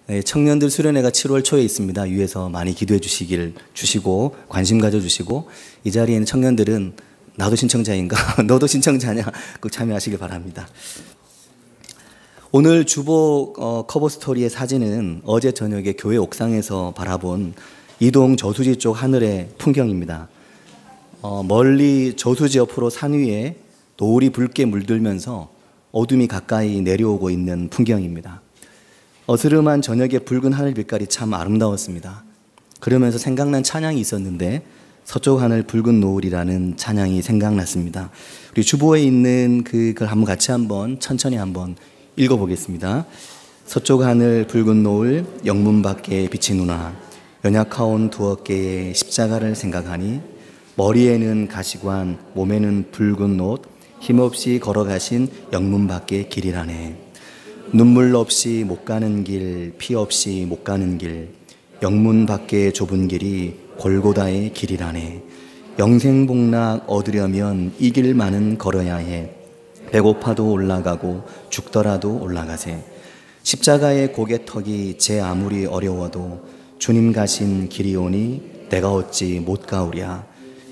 네, 청년들 수련회가 7월 초에 있습니다. 위에서 많이 기도해 주시고 관심 가져주시고, 이 자리에 있는 청년들은 나도 신청자인가? 너도 신청자냐? 꼭 참여하시길 바랍니다. 오늘 주보 커버 스토리의 사진은 어제 저녁에 교회 옥상에서 바라본 이동 저수지 쪽 하늘의 풍경입니다. 멀리 저수지 옆으로 산 위에 노을이 붉게 물들면서 어둠이 가까이 내려오고 있는 풍경입니다. 어스름한 저녁의 붉은 하늘 빛깔이 참 아름다웠습니다. 그러면서 생각난 찬양이 있었는데, 서쪽 하늘 붉은 노을이라는 찬양이 생각났습니다. 우리 주보에 있는 그걸 한번 천천히 한번 읽어보겠습니다. 서쪽 하늘 붉은 노을 영문 밖에 비치누나, 연약하온 두 어깨에 십자가를 생각하니, 머리에는 가시관 몸에는 붉은 옷, 힘없이 걸어가신 영문 밖의 길이라네. 눈물 없이 못 가는 길, 피 없이 못 가는 길, 영문 밖의 좁은 길이 골고다의 길이라네. 영생복락 얻으려면 이 길만은 걸어야 해. 배고파도 올라가고 죽더라도 올라가세. 십자가의 고개턱이 제 아무리 어려워도 주님 가신 길이 오니 내가 어찌 못 가오랴.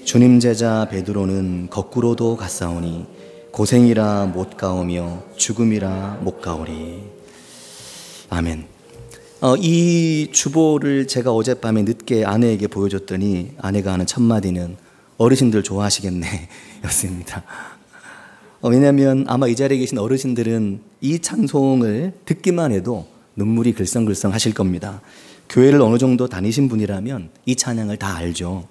주님 제자 베드로는 거꾸로도 갔사오니 고생이라 못 가오며 죽음이라 못 가오리. 아멘. 이 주보를 제가 어젯밤에 늦게 아내에게 보여줬더니 아내가 하는 첫 마디는 어르신들 좋아하시겠네 였습니다. 왜냐하면 아마 이 자리에 계신 어르신들은 이 찬송을 듣기만 해도 눈물이 글썽글썽 하실 겁니다. 교회를 어느 정도 다니신 분이라면 이 찬양을 다 알죠.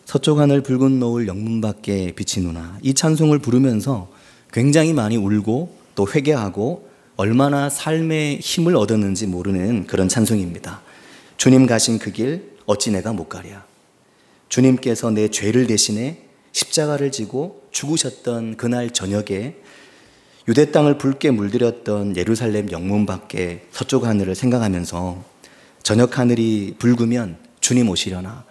서쪽 하늘 붉은 노을 영문 밖에 비치누나, 이 찬송을 부르면서 굉장히 많이 울고 또 회개하고 얼마나 삶의 힘을 얻었는지 모르는 그런 찬송입니다. 주님 가신 그 길 어찌 내가 못 가랴. 주님께서 내 죄를 대신해 십자가를 지고 죽으셨던 그날 저녁에 유대 땅을 붉게 물들였던 예루살렘 영문 밖에 서쪽 하늘을 생각하면서 저녁 하늘이 붉으면 주님 오시려나,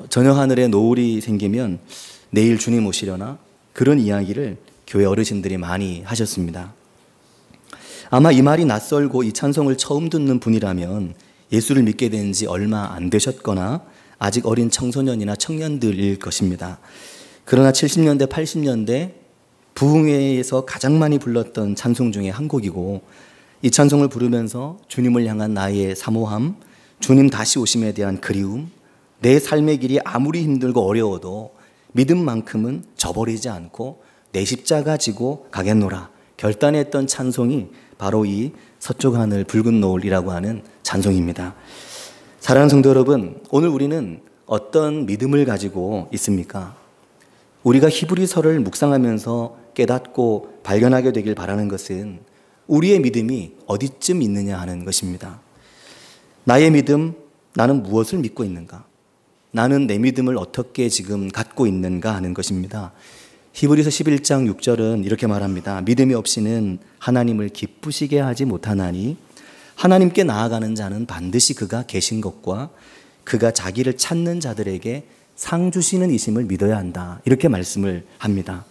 저녁 하늘에 노을이 생기면 내일 주님 오시려나, 그런 이야기를 교회 어르신들이 많이 하셨습니다. 아마 이 말이 낯설고 이 찬송을 처음 듣는 분이라면 예수를 믿게 된 지 얼마 안 되셨거나 아직 어린 청소년이나 청년들일 것입니다. 그러나 70년대, 80년대 부흥회에서 가장 많이 불렀던 찬송 중에 한 곡이고, 이 찬송을 부르면서 주님을 향한 나의 사모함, 주님 다시 오심에 대한 그리움, 내 삶의 길이 아무리 힘들고 어려워도 믿음만큼은 저버리지 않고 내 십자가 지고 가겠노라 결단했던 찬송이 바로 이 서쪽 하늘 붉은 노을이라고 하는 찬송입니다. 사랑하는 성도 여러분, 오늘 우리는 어떤 믿음을 가지고 있습니까? 우리가 히브리서를 묵상하면서 깨닫고 발견하게 되길 바라는 것은 우리의 믿음이 어디쯤 있느냐 하는 것입니다. 나의 믿음, 나는 무엇을 믿고 있는가? 나는 내 믿음을 어떻게 지금 갖고 있는가 하는 것입니다. 히브리서 11장 6절은 이렇게 말합니다. 믿음이 없이는 하나님을 기쁘시게 하지 못하나니 하나님께 나아가는 자는 반드시 그가 계신 것과 그가 자기를 찾는 자들에게 상 주시는 이심을 믿어야 한다. 이렇게 말씀을 합니다.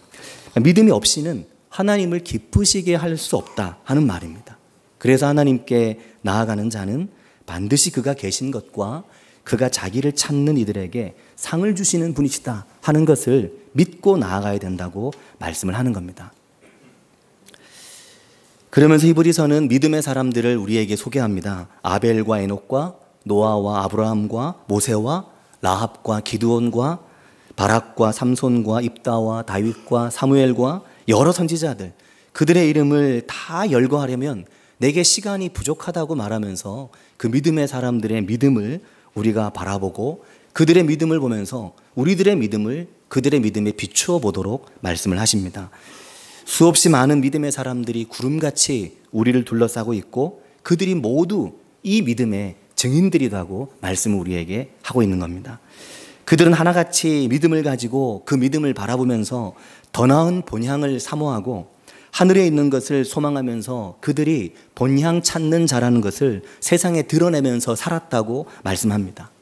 믿음이 없이는 하나님을 기쁘시게 할 수 없다 하는 말입니다. 그래서 하나님께 나아가는 자는 반드시 그가 계신 것과 그가 자기를 찾는 이들에게 상을 주시는 분이시다 하는 것을 믿고 나아가야 된다고 말씀을 하는 겁니다. 그러면서 히브리서는 믿음의 사람들을 우리에게 소개합니다. 아벨과 에녹과 노아와 아브라함과 모세와 라합과 기드온과 바락과 삼손과 입다와 다윗과 사무엘과 여러 선지자들, 그들의 이름을 다 열거하려면 내게 시간이 부족하다고 말하면서 그 믿음의 사람들의 믿음을 우리가 바라보고 그들의 믿음을 보면서 우리들의 믿음을 그들의 믿음에 비추어 보도록 말씀을 하십니다. 수없이 많은 믿음의 사람들이 구름같이 우리를 둘러싸고 있고 그들이 모두 이 믿음의 증인들이라고 말씀을 우리에게 하고 있는 겁니다. 그들은 하나같이 믿음을 가지고 그 믿음을 바라보면서 더 나은 본향을 사모하고 하늘에 있는 것을 소망하면서 그들이 본향 찾는 자라는 것을 세상에 드러내면서 살았다고 말씀합니다.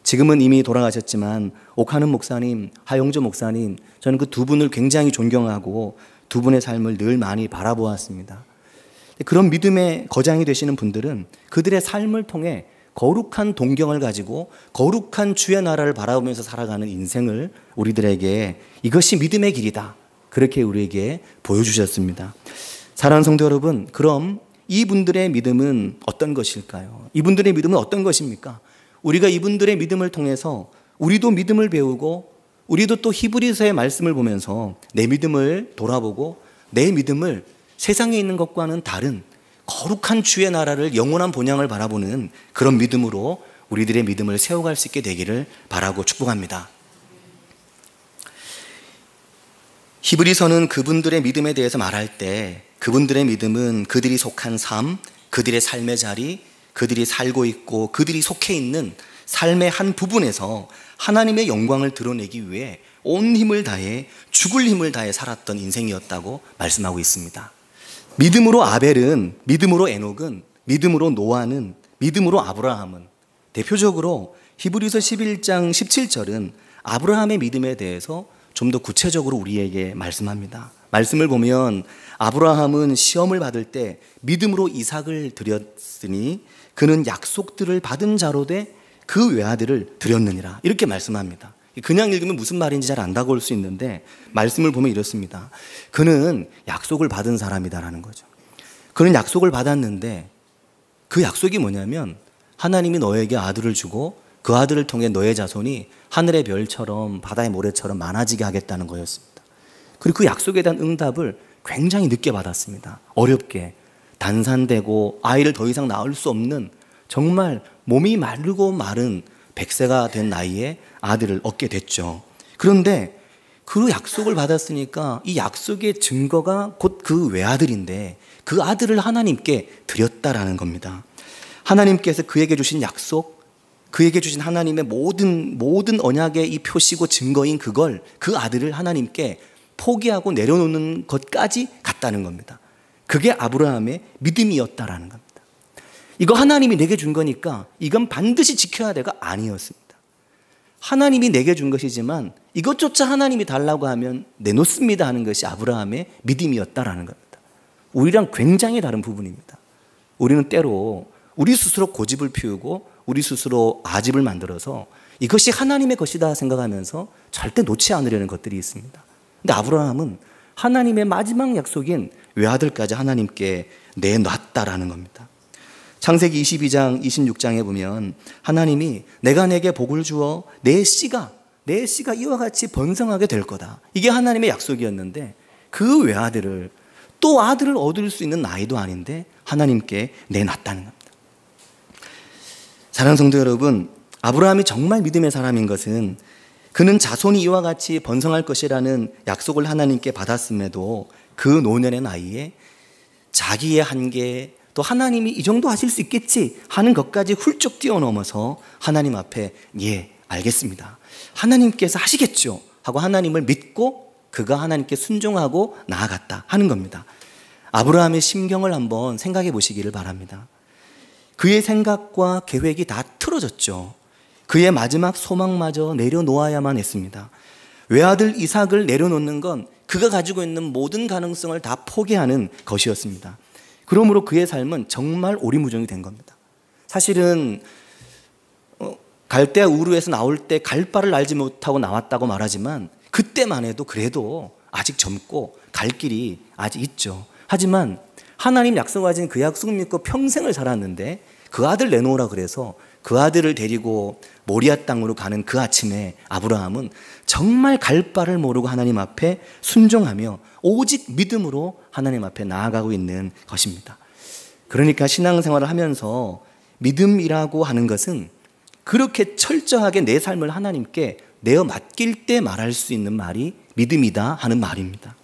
지금은 이미 돌아가셨지만 옥하는 목사님, 하용조 목사님, 저는 그 두 분을 굉장히 존경하고 두 분의 삶을 늘 많이 바라보았습니다. 그런 믿음의 거장이 되시는 분들은 그들의 삶을 통해 거룩한 동경을 가지고 거룩한 주의 나라를 바라보면서 살아가는 인생을 우리들에게 이것이 믿음의 길이다, 그렇게 우리에게 보여주셨습니다. 사랑하는 성도 여러분, 그럼 이분들의 믿음은 어떤 것일까요? 이분들의 믿음은 어떤 것입니까? 우리가 이분들의 믿음을 통해서 우리도 믿음을 배우고 우리도 또 히브리서의 말씀을 보면서 내 믿음을 돌아보고 내 믿음을 세상에 있는 것과는 다른 거룩한 주의 나라를, 영원한 본향을 바라보는 그런 믿음으로 우리들의 믿음을 세워갈 수 있게 되기를 바라고 축복합니다. 히브리서는 그분들의 믿음에 대해서 말할 때 그분들의 믿음은 그들이 속한 삶, 그들의 삶의 자리, 그들이 살고 있고 그들이 속해 있는 삶의 한 부분에서 하나님의 영광을 드러내기 위해 온 힘을 다해, 죽을 힘을 다해 살았던 인생이었다고 말씀하고 있습니다. 믿음으로 아벨은, 믿음으로 에녹은, 믿음으로 노아는, 믿음으로 아브라함은, 대표적으로 히브리서 11장 17절은 아브라함의 믿음에 대해서 좀 더 구체적으로 우리에게 말씀합니다. 말씀을 보면 아브라함은 시험을 받을 때 믿음으로 이삭을 드렸으니 그는 약속들을 받은 자로 돼 그 외아들을 드렸느니라, 이렇게 말씀합니다. 그냥 읽으면 무슨 말인지 잘 안 다가올 수 있는데 말씀을 보면 이렇습니다. 그는 약속을 받은 사람이다라는 거죠. 그는 약속을 받았는데 그 약속이 뭐냐면 하나님이 너에게 아들을 주고 그 아들을 통해 너의 자손이 하늘의 별처럼 바다의 모래처럼 많아지게 하겠다는 거였습니다. 그리고 그 약속에 대한 응답을 굉장히 늦게 받았습니다. 어렵게 단산되고 아이를 더 이상 낳을 수 없는, 정말 몸이 마르고 마른 100세가 된 나이에 아들을 얻게 됐죠. 그런데 그 약속을 받았으니까 이 약속의 증거가 곧 그 외아들인데 그 아들을 하나님께 드렸다라는 겁니다. 하나님께서 그에게 주신 약속, 그에게 주신 하나님의 모든 언약의 이 표시고 증거인 그걸, 그 아들을 하나님께 포기하고 내려놓는 것까지 갔다는 겁니다. 그게 아브라함의 믿음이었다라는 겁니다. 이거 하나님이 내게 준 거니까 이건 반드시 지켜야 돼가 아니었습니다. 하나님이 내게 준 것이지만 이것조차 하나님이 달라고 하면 내놓습니다 하는 것이 아브라함의 믿음이었다라는 겁니다. 우리랑 굉장히 다른 부분입니다. 우리는 때로 우리 스스로 고집을 피우고 우리 스스로 아집을 만들어서 이것이 하나님의 것이다 생각하면서 절대 놓지 않으려는 것들이 있습니다. 근데 아브라함은 하나님의 마지막 약속인 외아들까지 하나님께 내놨다라는 겁니다. 창세기 22장 26장에 보면 하나님이 내가 내게 복을 주어 내 씨가 이와 같이 번성하게 될 거다, 이게 하나님의 약속이었는데 그 외아들을, 또 아들을 얻을 수 있는 나이도 아닌데 하나님께 내놨다는 겁니다. 사랑하는 성도 여러분, 아브라함이 정말 믿음의 사람인 것은 그는 자손이 이와 같이 번성할 것이라는 약속을 하나님께 받았음에도 그 노년의 나이에 자기의 한계, 또 하나님이 이 정도 하실 수 있겠지 하는 것까지 훌쩍 뛰어넘어서 하나님 앞에 예, 알겠습니다, 하나님께서 하시겠죠 하고 하나님을 믿고 그가 하나님께 순종하고 나아갔다 하는 겁니다. 아브라함의 심경을 한번 생각해 보시기를 바랍니다. 그의 생각과 계획이 다 틀어졌죠. 그의 마지막 소망마저 내려놓아야만 했습니다. 외아들 이삭을 내려놓는 건 그가 가지고 있는 모든 가능성을 다 포기하는 것이었습니다. 그러므로 그의 삶은 정말 오리무중이 된 겁니다. 사실은 갈대아 우르에서 나올 때 갈 바를 알지 못하고 나왔다고 말하지만 그때만 해도 그래도 아직 젊고 갈 길이 아직 있죠. 하지만 하나님 약속하신 그 약속 믿고 평생을 살았는데 그 아들 내놓으라 그래서 그 아들을 데리고 모리아 땅으로 가는 그 아침에 아브라함은 정말 갈 바를 모르고 하나님 앞에 순종하며 오직 믿음으로 하나님 앞에 나아가고 있는 것입니다. 그러니까 신앙생활을 하면서 믿음이라고 하는 것은 그렇게 철저하게 내 삶을 하나님께 내어 맡길 때 말할 수 있는 말이 믿음이다 하는 말입니다.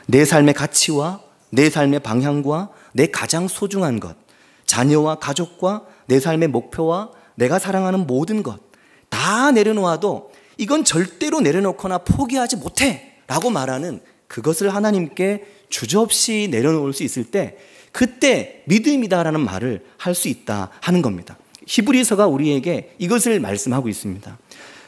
내 삶의 가치와 내 삶의 방향과 내 가장 소중한 것, 자녀와 가족과 내 삶의 목표와 내가 사랑하는 모든 것 다 내려놓아도 이건 절대로 내려놓거나 포기하지 못해 라고 말하는 그것을 하나님께 주저없이 내려놓을 수 있을 때 그때 믿음이다라는 말을 할 수 있다 하는 겁니다. 히브리서가 우리에게 이것을 말씀하고 있습니다.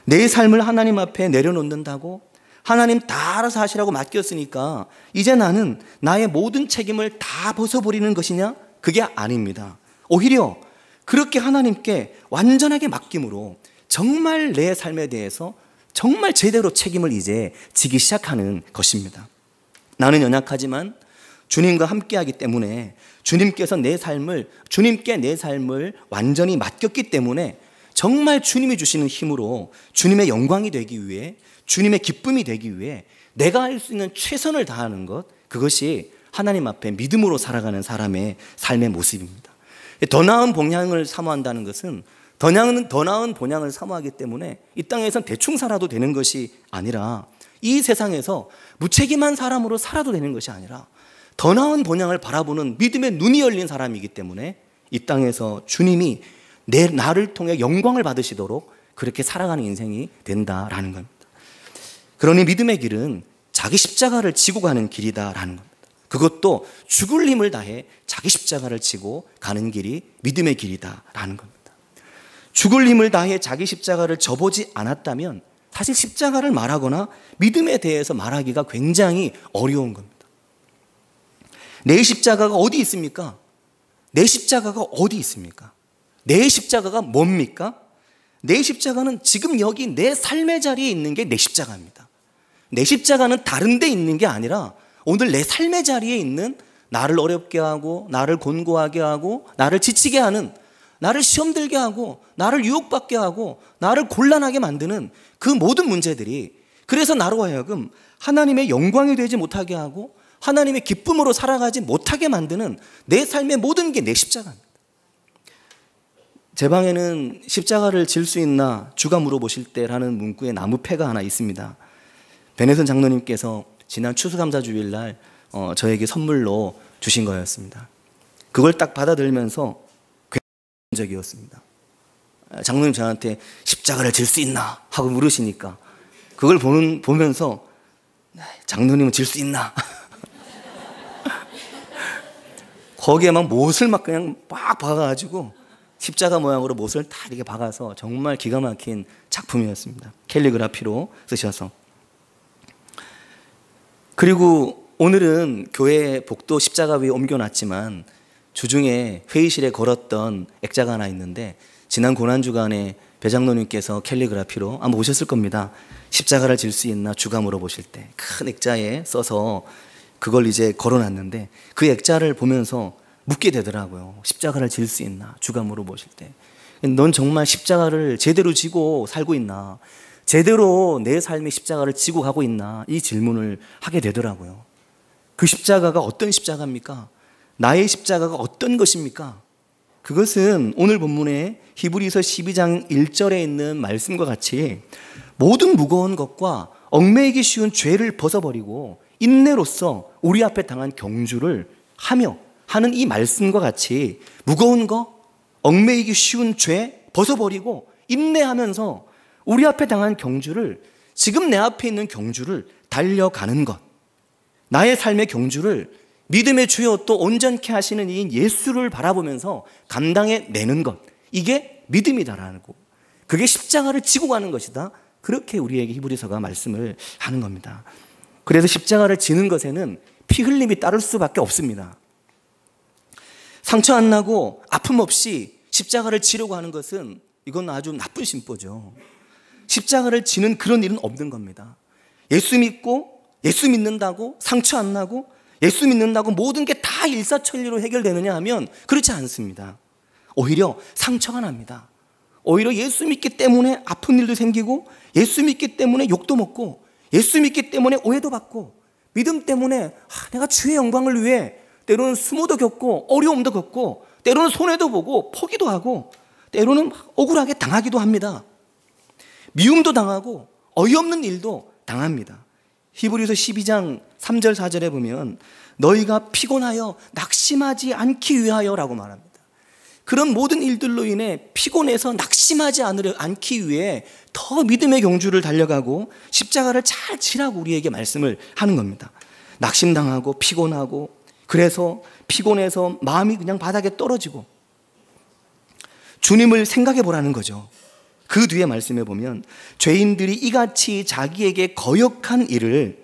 내 삶을 하나님 앞에 내려놓는다고, 하나님 다 알아서 하시라고 맡겼으니까 이제 나는 나의 모든 책임을 다 벗어버리는 것이냐? 그게 아닙니다. 오히려 그렇게 하나님께 완전하게 맡김으로 정말 내 삶에 대해서 정말 제대로 책임을 이제 지기 시작하는 것입니다. 나는 연약하지만 주님과 함께하기 때문에 주님께 내 삶을 완전히 맡겼기 때문에 정말 주님이 주시는 힘으로 주님의 영광이 되기 위해, 주님의 기쁨이 되기 위해 내가 할 수 있는 최선을 다하는 것, 그것이 하나님 앞에 믿음으로 살아가는 사람의 삶의 모습입니다. 더 나은 본향을 사모한다는 것은 더 나은 본향을 사모하기 때문에 이 땅에선 대충 살아도 되는 것이 아니라, 이 세상에서 무책임한 사람으로 살아도 되는 것이 아니라 더 나은 본향을 바라보는 믿음의 눈이 열린 사람이기 때문에 이 땅에서 주님이 나를 통해 영광을 받으시도록 그렇게 살아가는 인생이 된다라는 겁니다. 그러니 믿음의 길은 자기 십자가를 지고 가는 길이다라는 겁니다. 그것도 죽을 힘을 다해 자기 십자가를 지고 가는 길이 믿음의 길이다라는 겁니다. 죽을 힘을 다해 자기 십자가를 져보지 않았다면 사실 십자가를 말하거나 믿음에 대해서 말하기가 굉장히 어려운 겁니다. 내 십자가가 어디 있습니까? 내 십자가가 어디 있습니까? 내 십자가가 뭡니까? 내 십자가는 지금 여기 내 삶의 자리에 있는 게 내 십자가입니다. 내 십자가는 다른 데 있는 게 아니라 오늘 내 삶의 자리에 있는 나를 어렵게 하고, 나를 곤고하게 하고, 나를 지치게 하는, 나를 시험 들게 하고, 나를 유혹받게 하고, 나를 곤란하게 만드는 그 모든 문제들이, 그래서 나로 하여금 하나님의 영광이 되지 못하게 하고 하나님의 기쁨으로 살아가지 못하게 만드는 내 삶의 모든 게 내 십자가입니다. 제 방에는 십자가를 질 수 있나 주가 물어보실 때라는 문구에 나무패가 하나 있습니다. 베네선 장로님께서 지난 추수감사주일날 저에게 선물로 주신 거였습니다. 그걸 딱 받아들면서 굉장히 적이었습니다. 장로님 저한테 십자가를 질 수 있나 하고 물으시니까 그걸 보면서 장로님은 질 수 있나 거기에 막 못을 막 그냥 막 박아가지고 십자가 모양으로 못을 다 이렇게 박아서 정말 기가 막힌 작품이었습니다. 캘리그라피로 쓰셔서. 그리고 오늘은 교회 복도 십자가 위에 옮겨놨지만 주중에 회의실에 걸었던 액자가 하나 있는데, 지난 고난주간에 배장로님께서 캘리그라피로 아마 보셨을 겁니다. 십자가를 질 수 있나 주가 물어보실 때 큰 액자에 써서 그걸 이제 걸어놨는데, 그 액자를 보면서 묻게 되더라고요. 십자가를 질 수 있나 주가 물어보실 때 넌 정말 십자가를 제대로 지고 살고 있나, 제대로 내 삶의 십자가를 지고 가고 있나, 이 질문을 하게 되더라고요. 그 십자가가 어떤 십자가입니까? 나의 십자가가 어떤 것입니까? 그것은 오늘 본문의 히브리서 12장 1절에 있는 말씀과 같이 모든 무거운 것과 얽매이기 쉬운 죄를 벗어버리고 인내로써 우리 앞에 당한 경주를 하며 하는 이 말씀과 같이 무거운 거, 얽매이기 쉬운 죄 벗어버리고 인내하면서 우리 앞에 당한 경주를, 지금 내 앞에 있는 경주를 달려가는 것, 나의 삶의 경주를 믿음의 주여 또 온전케 하시는 이 예수를 바라보면서 감당해내는 것, 이게 믿음이다라고, 그게 십자가를 지고 가는 것이다, 그렇게 우리에게 히브리서가 말씀을 하는 겁니다. 그래서 십자가를 지는 것에는 피 흘림이 따를 수밖에 없습니다. 상처 안 나고 아픔 없이 십자가를 지려고 하는 것은 이건 아주 나쁜 심보죠. 십자가를 지는 그런 일은 없는 겁니다. 예수 믿고, 예수 믿는다고 상처 안 나고, 예수 믿는다고 모든 게 다 일사천리로 해결되느냐 하면 그렇지 않습니다. 오히려 상처가 납니다. 오히려 예수 믿기 때문에 아픈 일도 생기고, 예수 믿기 때문에 욕도 먹고, 예수 믿기 때문에 오해도 받고, 믿음 때문에 내가 주의 영광을 위해 때로는 수모도 겪고 어려움도 겪고 때로는 손해도 보고 포기도 하고 때로는 억울하게 당하기도 합니다. 미움도 당하고 어이없는 일도 당합니다. 히브리서 12장 3절 4절에 보면 너희가 피곤하여 낙심하지 않기 위하여라고 말합니다. 그런 모든 일들로 인해 피곤해서 낙심하지 않기 위해 더 믿음의 경주를 달려가고 십자가를 잘 지라고 우리에게 말씀을 하는 겁니다. 낙심당하고 피곤하고, 그래서 피곤해서 마음이 그냥 바닥에 떨어지고 주님을 생각해 보라는 거죠. 그 뒤에 말씀해 보면 죄인들이 이같이 자기에게 거역한 일을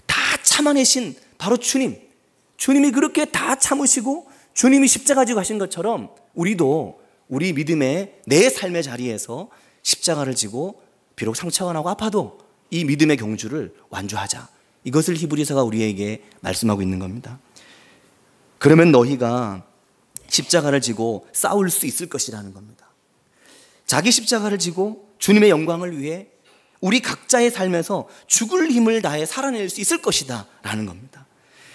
다 참아내신 바로 주님이 그렇게 다 참으시고 주님이 십자가 지고 가신 것처럼 우리도 우리 믿음의 내 삶의 자리에서 십자가를 지고 비록 상처가 나고 아파도 이 믿음의 경주를 완주하자. 이것을 히브리서가 우리에게 말씀하고 있는 겁니다. 그러면 너희가 십자가를 지고 싸울 수 있을 것이라는 겁니다. 자기 십자가를 지고 주님의 영광을 위해 우리 각자의 삶에서 죽을 힘을 다해 살아낼 수 있을 것이다 라는 겁니다.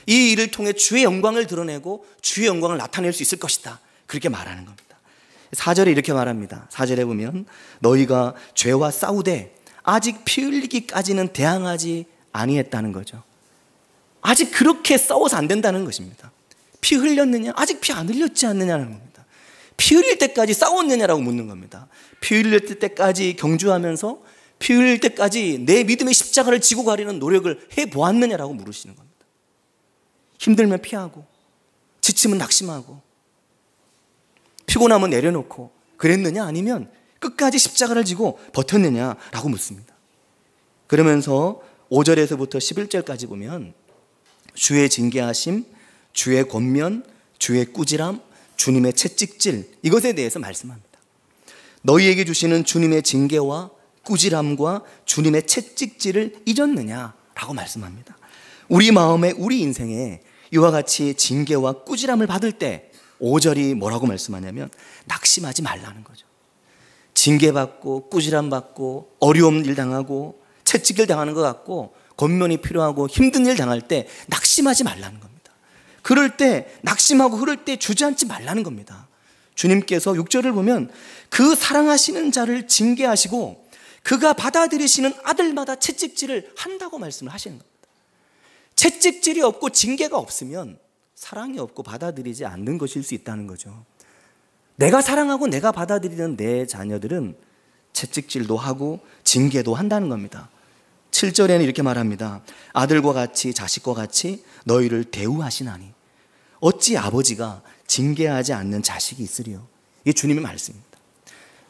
이 일을 통해 주의 영광을 드러내고 주의 영광을 나타낼 수 있을 것이다, 그렇게 말하는 겁니다. 4절에 이렇게 말합니다. 4절에 보면 너희가 죄와 싸우되 아직 피 흘리기까지는 대항하지 아니했다는 거죠. 아직 그렇게 싸워서 안 된다는 것입니다. 피 흘렸느냐? 아직 피 안 흘렸지 않느냐는 겁니다. 피 흘릴 때까지 싸웠느냐라고 묻는 겁니다. 피 흘릴 때까지 경주하면서 피 흘릴 때까지 내 믿음의 십자가를 지고 가려는 노력을 해보았느냐라고 물으시는 겁니다. 힘들면 피하고 지치면 낙심하고 피곤하면 내려놓고 그랬느냐, 아니면 끝까지 십자가를 지고 버텼느냐라고 묻습니다. 그러면서 5절에서부터 11절까지 보면 주의 징계하심, 주의 권면, 주의 꾸지람, 주님의 채찍질, 이것에 대해서 말씀합니다. 너희에게 주시는 주님의 징계와 꾸지람과 주님의 채찍질을 잊었느냐라고 말씀합니다. 우리 마음에, 우리 인생에 이와 같이 징계와 꾸지람을 받을 때 5절이 뭐라고 말씀하냐면 낙심하지 말라는 거죠. 징계받고 꾸지람받고 어려운 일 당하고 채찍질 당하는 것 같고 권면이 필요하고 힘든 일 당할 때 낙심하지 말라는 겁니다. 그럴 때 낙심하고 그럴 때 주저앉지 말라는 겁니다. 주님께서 6절을 보면 그 사랑하시는 자를 징계하시고 그가 받아들이시는 아들마다 채찍질을 한다고 말씀을 하시는 겁니다. 채찍질이 없고 징계가 없으면 사랑이 없고 받아들이지 않는 것일 수 있다는 거죠. 내가 사랑하고 내가 받아들이는 내 자녀들은 채찍질도 하고 징계도 한다는 겁니다. 7절에는 이렇게 말합니다. 아들과 같이 자식과 같이 너희를 대우하시나니 어찌 아버지가 징계하지 않는 자식이 있으리요. 이게 주님의 말씀입니다.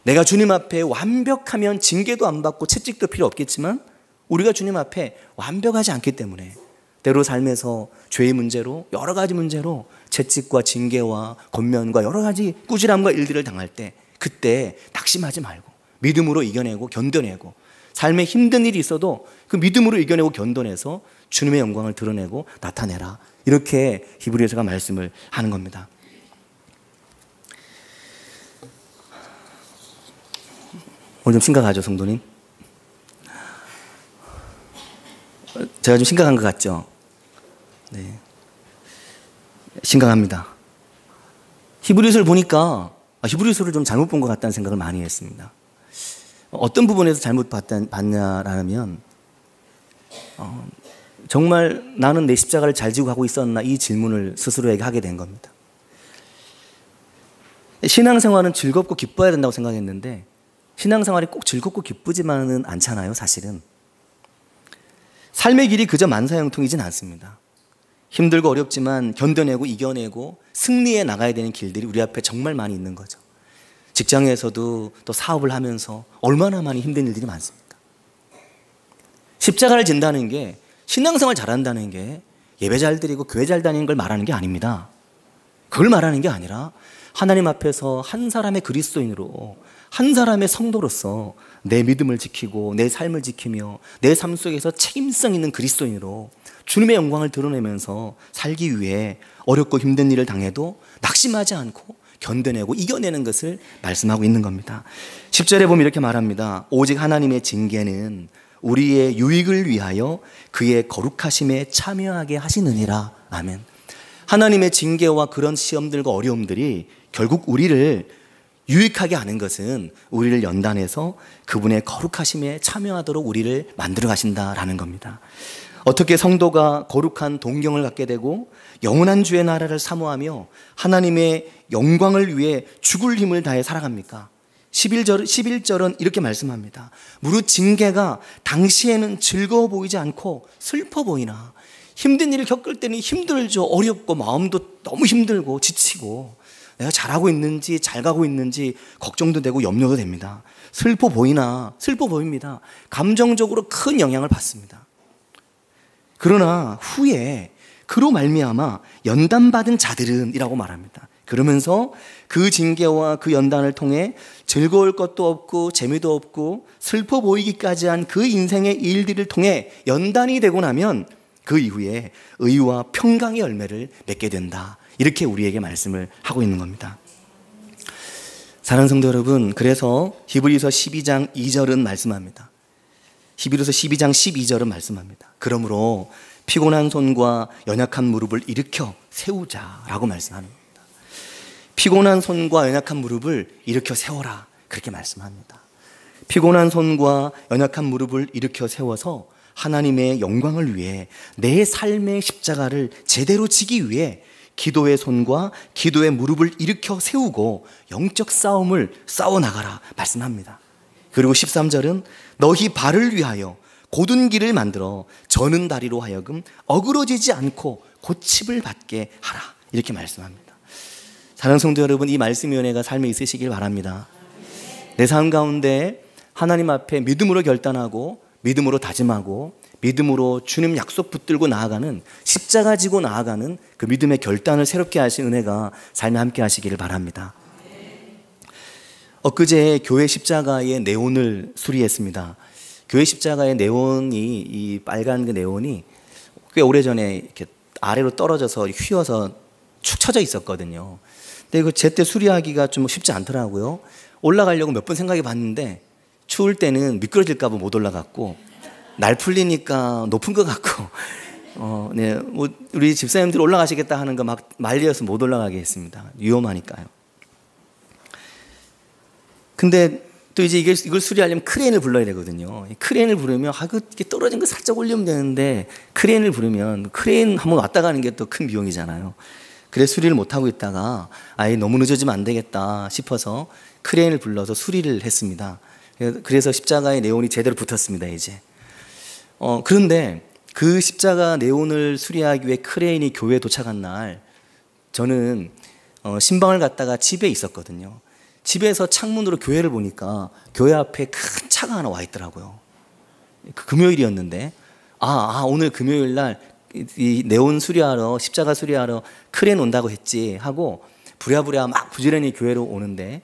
내가 주님 앞에 완벽하면 징계도 안 받고 채찍도 필요 없겠지만 우리가 주님 앞에 완벽하지 않기 때문에 때로 삶에서 죄의 문제로 여러 가지 문제로 채찍과 징계와 권면과 여러 가지 꾸지람과 일들을 당할 때 그때 낙심하지 말고 믿음으로 이겨내고 견뎌내고 삶에 힘든 일이 있어도 그 믿음으로 이겨내고 견뎌내서 주님의 영광을 드러내고 나타내라. 이렇게 히브리서가 말씀을 하는 겁니다. 오늘 좀 심각하죠, 성도님? 제가 좀 심각한 것 같죠? 네, 심각합니다. 히브리서를 보니까 히브리서를 좀 잘못 본 것 같다는 생각을 많이 했습니다. 어떤 부분에서 잘못 봤냐라면 정말 나는 내 십자가를 잘 지고 가고 있었나, 이 질문을 스스로에게 하게 된 겁니다. 신앙생활은 즐겁고 기뻐야 된다고 생각했는데 신앙생활이 꼭 즐겁고 기쁘지만은 않잖아요, 사실은. 삶의 길이 그저 만사형통이진 않습니다. 힘들고 어렵지만 견뎌내고 이겨내고 승리해 나가야 되는 길들이 우리 앞에 정말 많이 있는 거죠. 직장에서도 또 사업을 하면서 얼마나 많이 힘든 일들이 많습니까? 십자가를 진다는 게, 신앙생활 잘한다는 게 예배 잘 드리고 교회 잘 다니는 걸 말하는 게 아닙니다. 그걸 말하는 게 아니라 하나님 앞에서 한 사람의 그리스도인으로, 한 사람의 성도로서 내 믿음을 지키고 내 삶을 지키며 내 삶 속에서 책임성 있는 그리스도인으로 주님의 영광을 드러내면서 살기 위해 어렵고 힘든 일을 당해도 낙심하지 않고 견뎌내고 이겨내는 것을 말씀하고 있는 겁니다. 10절에 보면 이렇게 말합니다. 오직 하나님의 징계는 우리의 유익을 위하여 그의 거룩하심에 참여하게 하시느니라. 아멘. 하나님의 징계와 그런 시험들과 어려움들이 결국 우리를 유익하게 하는 것은 우리를 연단해서 그분의 거룩하심에 참여하도록 우리를 만들어 가신다라는 겁니다. 어떻게 성도가 거룩한 동경을 갖게 되고 영원한 주의 나라를 사모하며 하나님의 영광을 위해 죽을 힘을 다해 살아갑니까? 11절은 이렇게 말씀합니다. 무릇 징계가 당시에는 즐거워 보이지 않고 슬퍼 보이나, 힘든 일을 겪을 때는 힘들죠. 어렵고 마음도 너무 힘들고 지치고, 내가 잘하고 있는지 잘 가고 있는지 걱정도 되고 염려도 됩니다. 슬퍼 보입니다. 감정적으로 큰 영향을 받습니다. 그러나 후에 그로 말미암아 연단받은 자들은 이라고 말합니다. 그러면서 그 징계와 그 연단을 통해 즐거울 것도 없고 재미도 없고 슬퍼 보이기까지 한 그 인생의 일들을 통해 연단이 되고 나면 그 이후에 의와 평강의 열매를 맺게 된다. 이렇게 우리에게 말씀을 하고 있는 겁니다. 사랑하는 성도 여러분, 그래서 히브리서 12장 2절은 말씀합니다. 히브리서 12장 12절은 말씀합니다. 그러므로 피곤한 손과 연약한 무릎을 일으켜 세우자라고 말씀하는 겁니다. 피곤한 손과 연약한 무릎을 일으켜 세워라, 그렇게 말씀합니다. 피곤한 손과 연약한 무릎을 일으켜 세워서 하나님의 영광을 위해 내 삶의 십자가를 제대로 지기 위해 기도의 손과 기도의 무릎을 일으켜 세우고 영적 싸움을 싸워나가라 말씀합니다. 그리고 13절은 너희 발을 위하여 곧은 길을 만들어 저는 다리로 하여금 어그러지지 않고 고침을 받게 하라, 이렇게 말씀합니다. 사랑하는 성도 여러분, 이 말씀의 은혜가 삶에 있으시길 바랍니다. 내 삶 가운데 하나님 앞에 믿음으로 결단하고 믿음으로 다짐하고 믿음으로 주님 약속 붙들고 나아가는, 십자가 지고 나아가는 그 믿음의 결단을 새롭게 하신 은혜가 삶에 함께 하시기를 바랍니다. 엊그제 교회 십자가의 네온을 수리했습니다. 교회 십자가의 네온이, 이 빨간 그 네온이 꽤 오래전에 이렇게 아래로 떨어져서 휘어서 축 처져 있었거든요. 근데 이거 제때 수리하기가 좀 쉽지 않더라고요. 올라가려고 몇 번 생각해 봤는데 추울 때는 미끄러질까 봐 못 올라갔고, 날 풀리니까 높은 것 같고, 네, 뭐 우리 집사님들 올라가시겠다 하는 거 막 말려서 못 올라가게 했습니다. 위험하니까요. 근데 또 이제 이걸 수리하려면 크레인을 불러야 되거든요. 크레인을 부르면 이렇게 떨어진 거 살짝 올리면 되는데, 크레인을 부르면 크레인 한번 왔다 가는 게 또 큰 비용이잖아요. 그래서 수리를 못 하고 있다가 아예 너무 늦어지면 안 되겠다 싶어서 크레인을 불러서 수리를 했습니다. 그래서 십자가의 네온이 제대로 붙었습니다, 이제. 그런데 그 십자가 네온을 수리하기 위해 크레인이 교회에 도착한 날, 저는 신방을 갔다가 집에 있었거든요. 집에서 창문으로 교회를 보니까 교회 앞에 큰 차가 하나 와 있더라고요. 그 금요일이었는데, 오늘 금요일 날 이 네온 수리하러, 십자가 수리하러 크레인 온다고 했지 하고 부랴부랴 막 부지런히 교회로 오는데,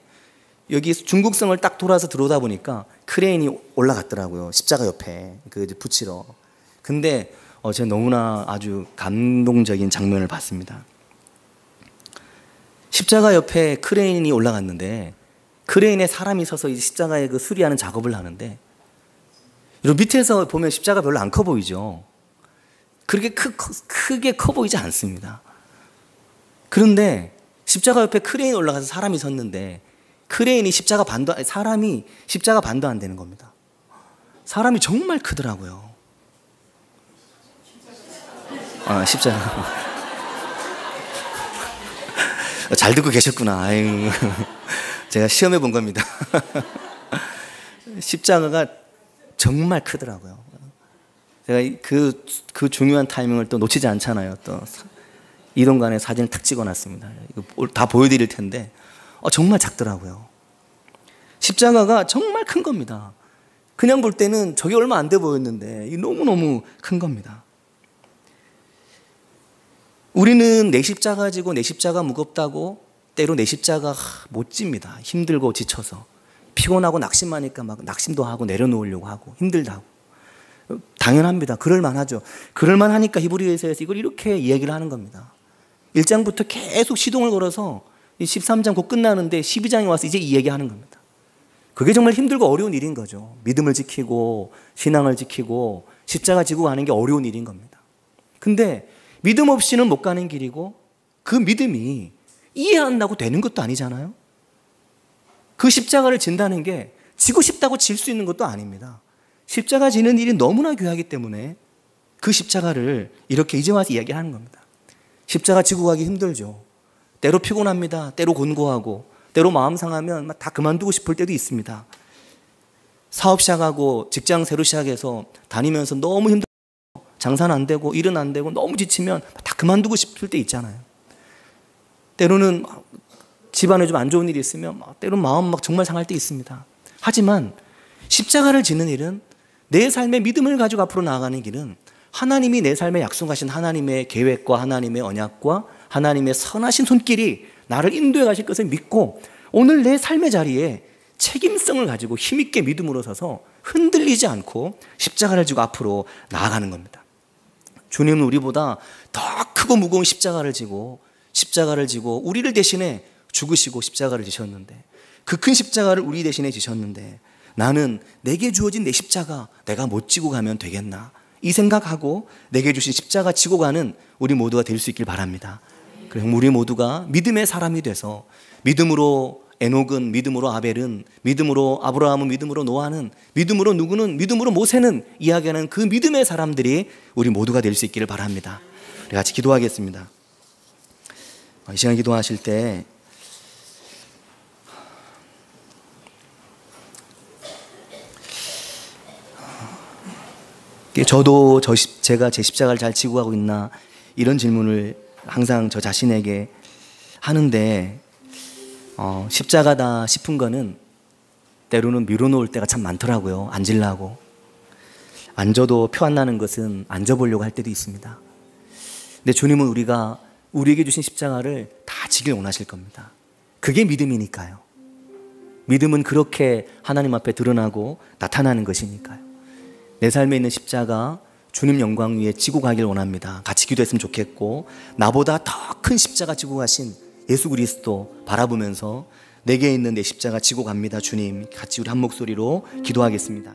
여기 중국성을 딱 돌아서 들어오다 보니까 크레인이 올라갔더라고요. 십자가 옆에 그 붙이러. 근데 제가 너무나 아주 감동적인 장면을 봤습니다. 십자가 옆에 크레인이 올라갔는데, 크레인에 사람이 서서 이 십자가에 그 수리하는 작업을 하는데, 이런 밑에서 보면 십자가 별로 안 커 보이죠. 그렇게 크게 커 보이지 않습니다. 그런데 십자가 옆에 크레인 올라가서 사람이 섰는데, 크레인이 사람이 십자가 반도 안 되는 겁니다. 사람이 정말 크더라고요. 십자가. 잘 듣고 계셨구나. 아유, 제가 시험해 본 겁니다. 십자가가 정말 크더라고요. 제가 그 중요한 타이밍을 또 놓치지 않잖아요. 또 이동간에 사진을 탁 찍어놨습니다. 이거 다 보여드릴 텐데, 정말 작더라고요. 십자가가 정말 큰 겁니다. 그냥 볼 때는 저게 얼마 안 돼 보였는데 이 너무너무 큰 겁니다. 우리는 내 십자가 지고 내 십자가 무겁다고 때로 내 십자가 못 집니다. 힘들고 지쳐서 피곤하고 낙심하니까 막 낙심도 하고 내려놓으려고 하고 힘들다고. 당연합니다. 그럴만하죠. 그럴만하니까 히브리서에서 이걸 이렇게 이야기를 하는 겁니다. 1장부터 계속 시동을 걸어서 13장 곧 끝나는데 12장에 와서 이제 이 얘기하는 겁니다. 그게 정말 힘들고 어려운 일인 거죠. 믿음을 지키고 신앙을 지키고 십자가 지고 가는 게 어려운 일인 겁니다. 근데 믿음 없이는 못 가는 길이고, 그 믿음이 이해한다고 되는 것도 아니잖아요. 그 십자가를 진다는 게 지고 싶다고 질 수 있는 것도 아닙니다. 십자가 지는 일이 너무나 귀하기 때문에 그 십자가를 이렇게 이제 와서 이야기하는 겁니다. 십자가 지고 가기 힘들죠. 때로 피곤합니다. 때로 곤고하고, 때로 마음 상하면 다 그만두고 싶을 때도 있습니다. 사업 시작하고 직장 새로 시작해서 다니면서 너무 힘들고 장사는 안 되고 일은 안 되고 너무 지치면 다 그만두고 싶을 때 있잖아요. 때로는 집안에 좀 안 좋은 일이 있으면 때론 마음 정말 상할 때 있습니다. 하지만 십자가를 지는 일은, 내 삶의 믿음을 가지고 앞으로 나아가는 길은 하나님이 내 삶에 약속하신 하나님의 계획과 하나님의 언약과 하나님의 선하신 손길이 나를 인도해 가실 것을 믿고, 오늘 내 삶의 자리에 책임성을 가지고 힘있게 믿음으로 서서 흔들리지 않고 십자가를 지고 앞으로 나아가는 겁니다. 주님은 우리보다 더 크고 무거운 십자가를 지고 우리를 대신해 죽으시고 십자가를 지셨는데, 그 큰 십자가를 우리 대신에 지셨는데, 나는 내게 주어진 내 십자가 내가 못 지고 가면 되겠나, 이 생각하고 내게 주신 십자가 지고 가는 우리 모두가 될 수 있길 바랍니다. 그래서 우리 모두가 믿음의 사람이 돼서, 믿음으로 에녹은, 믿음으로 아벨은, 믿음으로 아브라함은, 믿음으로 노아는, 믿음으로 누구는, 믿음으로 모세는 이야기하는 그 믿음의 사람들이 우리 모두가 될 수 있기를 바랍니다. 우리 같이 기도하겠습니다. 이 시간 기도하실 때 저도 제가 제 십자가를 잘 지고 가고 있나, 이런 질문을 항상 저 자신에게 하는데, 십자가다 싶은 거는 때로는 미뤄놓을 때가 참 많더라고요. 앉으려고. 앉아도 표 안 나는 것은 앉아보려고 할 때도 있습니다. 근데 주님은 우리에게 주신 십자가를 다 지길 원하실 겁니다. 그게 믿음이니까요. 믿음은 그렇게 하나님 앞에 드러나고 나타나는 것이니까요. 내 삶에 있는 십자가 주님 영광 위에 지고 가길 원합니다. 같이 기도했으면 좋겠고, 나보다 더 큰 십자가 지고 가신 예수 그리스도 바라보면서 내게 있는 내 십자가 지고 갑니다. 주님, 같이 우리 한 목소리로 기도하겠습니다.